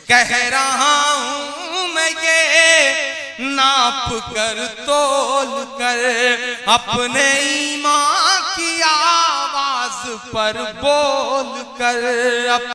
کہہ رہا ہوں میں یہ ناپ کر تول کر اپنے ایمان کی آواز پر بول کر.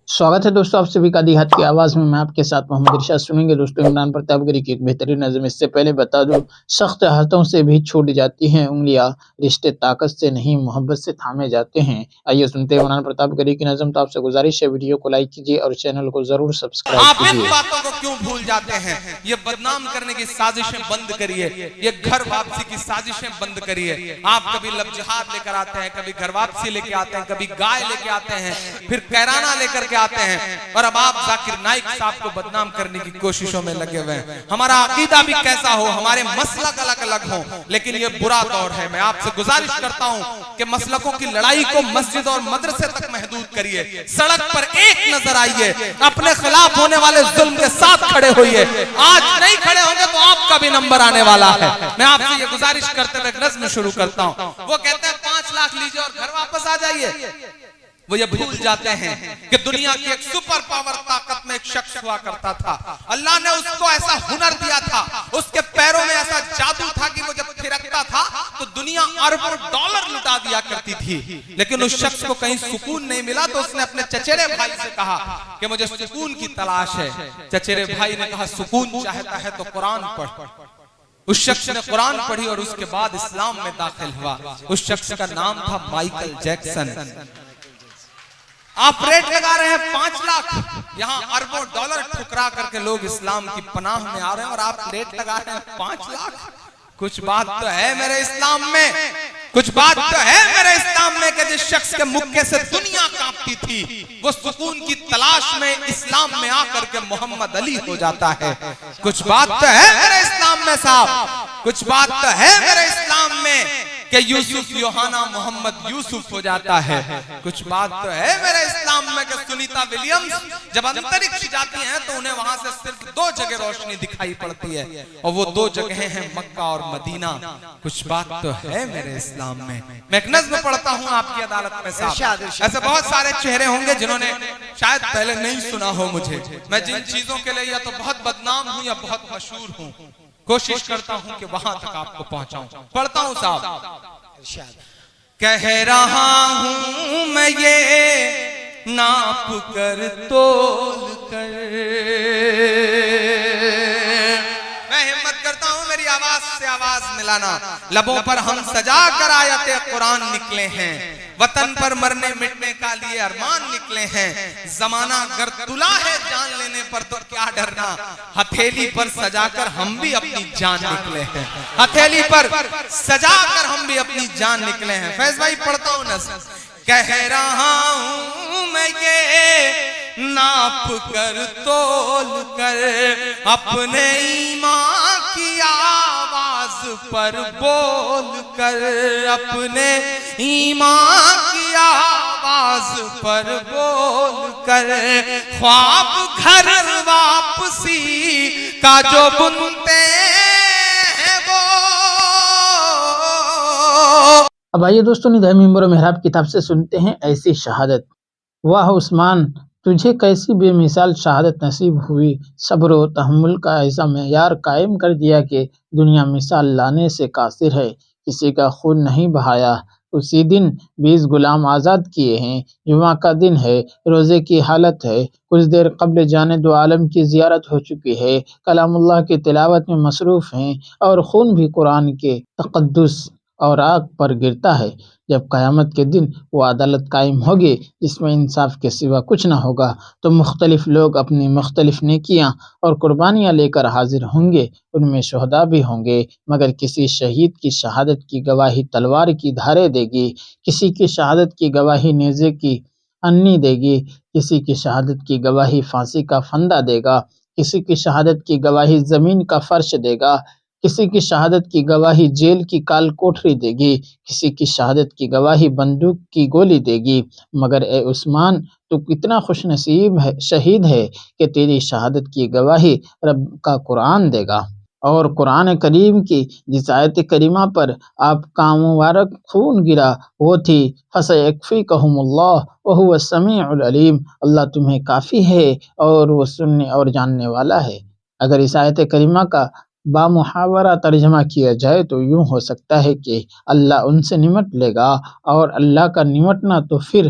سواگت ہے دوستو آپ سبھی کا دیہات کی آواز میں آپ کے ساتھ محمد ارشاد. سنیں گے دوستو عمران پرتاپ گری کی ایک بہترین نظم. اس سے پہلے بتا دوں سخت ہاتھوں سے بھی چھوٹ جاتی ہیں انگلیاں، رشتے طاقت سے نہیں محبت سے تھامے جاتے ہیں. آئیے سنتے ہیں عمران پرتاپ گری کی نظم. تو آپ سے گزارش ہے ویڈیو کو لائک کیجیے اور چینل کو ضرور سبسکرائب آپ ان کیجیے. باتوں کو کیوں بھول جاتے ہیں؟ یہ بدنام کرنے کی سازشیں بند کریے، یہ گھر واپسی کی سازشیں بند کریے. آپ کبھی لب جہاد لے کر آتے ہیں، کبھی گھر واپسی لے کے آتے ہیں، کبھی گائے لے کے آتے ہیں، پھر کیرانہ لے کر کے آتے ہیں، اور اب آپ ذاکر نائک صاحب کو بدنام کرنے کی کوششوں میں لگے ہوئے ہیں. ہمارا عقیدہ بھی کیسا ہو، ہمارے مسلک الگ الگ ہوں، لیکن یہ برا دور ہے. میں آپ سے گزارش کرتا ہوں کہ مسلکوں کی لڑائی کو مسجد اور مدرسے تک محدود کریے. سڑک پر ایک نظر آئیے، اپنے خلاف ہونے والے ظلم کے ساتھ کھڑے ہوئیے. آج نہیں کھڑے ہوں گے تو آپ کا بھی نمبر آنے والا ہے. میں آپ سے یہ گزارش کرتے ہوئے ایک نظم شروع کرتا ہوں. وہ کہتے ہیں 5 لاکھ لیجئے اور گھر واپس آ جائیے. وہ یہ بھول جاتے ہیں کہ دنیا کی ایک سپر پاور طاقت میں ایک شخص ہوا کرتا تھا. اللہ نے اس کو ایسا ہنر دیا تھا، اس کے پیروں میں ایسا جادو تھا کہ وہ جب پھرکتا تھا تو دنیا اربوں ڈالر لٹا دیا کرتی تھی. لیکن اس شخص کو کہیں سکون نہیں ملا تو اس نے اپنے چچیرے بھائی سے کہا کہ مجھے سکون کی تلاش ہے. چچیرے بھائی نے کہا سکون چاہتا ہے تو قرآن پڑھ. اس شخص نے قرآن پڑھی اور اس کے بعد اسلام میں داخل ہوا. اس شخص کا نام تھا مائیکل جیکسن. آپ ریٹ لگا رہے ہیں 5 لاکھ، یہاں اربوں ڈالر ٹھکرا کر کے لوگ اسلام کی پناہ میں آ رہے ہیں، اور آپ ریٹ لگا رہے ہیں 5 لاکھ. کچھ بات تو ہے میرے اسلام میں، کچھ بات تو ہے میرے اسلام میں کہ جس شخص کے مکے سے دنیا کانپتی تھی وہ سکون کی تلاش میں اسلام میں آ کر کے محمد علی ہو جاتا ہے. کچھ بات تو ہے میرے اسلام میں صاحب، کچھ بات تو ہے میرے اسلام میں کہ یوسف یوحنا محمد یوسف ہو جاتا ہے. کچھ بات تو ہے میرے اسلام میں کہ سنیتا ولیمز جب انترکش جاتی ہیں تو انہیں وہاں سے صرف 2 جگہ روشنی دکھائی پڑتی ہے، اور وہ 2 جگہیں ہیں مکہ اور مدینہ. کچھ بات تو ہے میرے اسلام میں. میں ایک نظم پڑھتا ہوں آپ کی عدالت میں صاحب. ایسے بہت سارے چہرے ہوں گے جنہوں نے شاید پہلے نہیں سنا ہو مجھے. میں جن چیزوں کے لئے یا تو بہت بدنام ہوں یا بہت مشہور ہوں، کوشش کرتا ہوں کہ وہاں تک آپ کو پہنچاؤں. پڑھتا ہوں صاحب. کہہ رہا ہوں میں یہ ناپ کر تول کر. میں ہمت کرتا ہوں میری آواز سے آواز ملانا. لبوں پر ہم سجا کر آیت قرآن نکلے ہیں، وطن پر مرنے مٹنے کا لیے ارمان نکلے ہیں. زمانہ گر تلا ہے جان لینے پر تو کیا ڈرنا، ہتھیلی پر سجا کر ہم بھی اپنی جان نکلے ہیں. ہتھیلی پر سجا کر ہم بھی اپنی جان نکلے ہیں. فیض بھائی پڑھتا ہوں نظم. کہہ رہا ہوں میں یہ ناپ کر تول کر اپنے ایمان کی آواز پر بول کر، اپنے ایمان کی آواز پر بول کر. خواب گھر واپسی کا جو بنتے ہیں وہ. اب آئیے دوستو ندائی ممبر و محراب کتاب سے سنتے ہیں ایسی شہادت. واہ عثمان تجھے کیسی بے مثال شہادت نصیب ہوئی. صبر و تحمل کا ایسا معیار قائم کر دیا کہ دنیا مثال لانے سے قاصر ہے. کسی کا خون نہیں بہایا. اسی دن 20 غلام آزاد کیے ہیں. جمعہ کا دن ہے، روزے کی حالت ہے. کچھ دیر قبل جانے دو عالم کی زیارت ہو چکی ہے. کلام اللہ کی تلاوت میں مصروف ہیں اور خون بھی قرآن کے تقدس اور آگ پر گرتا ہے. جب قیامت کے دن وہ عدالت قائم ہوگی جس میں انصاف کے سوا کچھ نہ ہوگا تو مختلف لوگ اپنی مختلف نیکیاں اور قربانیاں لے کر حاضر ہوں گے. ان میں شہداء بھی ہوں گے، مگر کسی شہید کی شہادت کی گواہی تلوار کی دھاریں دے گی، کسی کی شہادت کی گواہی نیزے کی انی دے گی، کسی کی شہادت کی گواہی پھانسی کا پھندا دے گا، کسی کی شہادت کی گواہی زمین کا فرش دے گا، کسی کی شہادت کی گواہی جیل کی کال کوٹری دے گی، کسی کی شہادت کی گواہی بندوق کی گولی دے گی. مگر اے عثمان تو کتنا خوش نصیب ہے، شہید ہے کہ تیری شہادت کی گواہی رب کا قرآن دے گا. اور قرآن کریم کی جس آیت کریمہ پر آپ کا مبارک خون گرا وہ تھی فَسَيَكْفِيكَهُمُ اللَّهُ وَهُوَ السَّمِيعُ الْعَلِيمُ، اللہ تمہیں کافی ہے اور وہ سننے اور جاننے والا ہے۔ اگر اس آیت کریمہ کا بامحاورہ ترجمہ کیا جائے تو یوں ہو سکتا ہے کہ اللہ ان سے نمٹ لے گا، اور اللہ کا نمٹنا تو پھر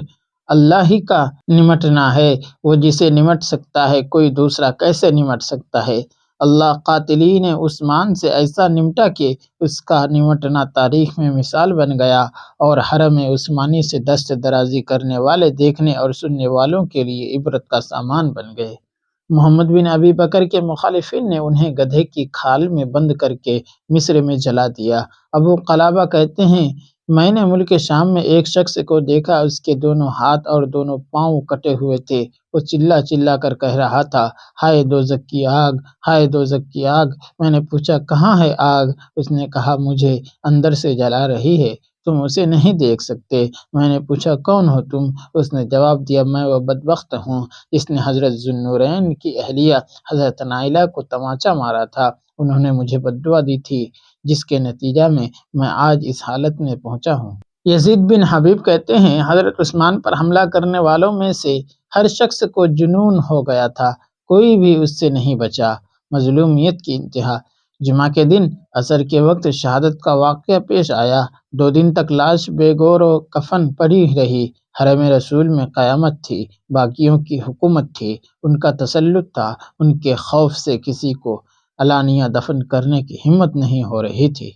اللہ ہی کا نمٹنا ہے، وہ جسے نمٹ سکتا ہے کوئی دوسرا کیسے نمٹ سکتا ہے۔ اللہ قاتلین عثمان سے ایسا نمٹا کہ اس کا نمٹنا تاریخ میں مثال بن گیا، اور حرم عثمانی سے دست درازی کرنے والے دیکھنے اور سننے والوں کے لیے عبرت کا سامان بن گئے۔ محمد بن ابی بکر کے مخالفین نے انہیں گدھے کی کھال میں بند کر کے مصر میں جلا دیا۔ ابو قلابہ کہتے ہیں میں نے ملک شام میں ایک شخص کو دیکھا، اس کے دونوں ہاتھ اور دونوں پاؤں کٹے ہوئے تھے، وہ چلا چلا کر کہہ رہا تھا ہائے دوزخ کی آگ، ہائے دوزخ کی آگ۔ میں نے پوچھا کہاں ہے آگ؟ اس نے کہا مجھے اندر سے جلا رہی ہے، تم اسے نہیں دیکھ سکتے۔ میں نے پوچھا کون ہو تم؟ اس نے جواب دیا میں وہ بدبخت ہوں جس نے حضرت ذوالنورین کی اہلیہ حضرت نائلہ کو تمانچہ مارا تھا، انہوں نے مجھے بددعا دی تھی جس کے نتیجہ میں آج اس حالت میں پہنچا ہوں۔ یزید بن حبیب کہتے ہیں حضرت عثمان پر حملہ کرنے والوں میں سے ہر شخص کو جنون ہو گیا تھا، کوئی بھی اس سے نہیں بچا۔ مظلومیت کی انتہا۔ جمعہ کے دن عصر کے وقت شہادت کا واقعہ پیش آیا۔ 2 دن تک لاش بے گور و کفن پڑی رہی۔ حرم رسول میں قیامت تھی، باقیوں کی حکومت تھی، ان کا تسلط تھا، ان کے خوف سے کسی کو علانیہ دفن کرنے کی ہمت نہیں ہو رہی تھی۔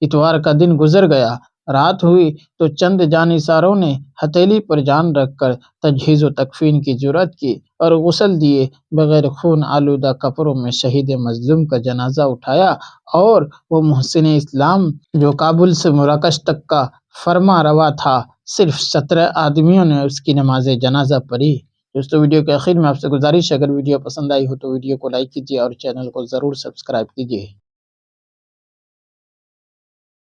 اتوار کا دن گزر گیا، رات ہوئی تو چند جانثاروں نے ہتھیلی پر جان رکھ کر تجہیز و تکفین کی جرأت کی اور غسل دیے بغیر خون آلودہ کپڑوں میں شہید مظلوم کا جنازہ اٹھایا، اور وہ محسن اسلام جو کابل سے مراکش تک کا فرما روا تھا، صرف 17 آدمیوں نے اس کی نماز جنازہ پڑھی۔ دوستو ویڈیو کے آخر میں آپ سے گزارش ہے اگر ویڈیو پسند آئی ہو تو ویڈیو کو لائک کیجیے اور چینل کو ضرور سبسکرائب کیجیے۔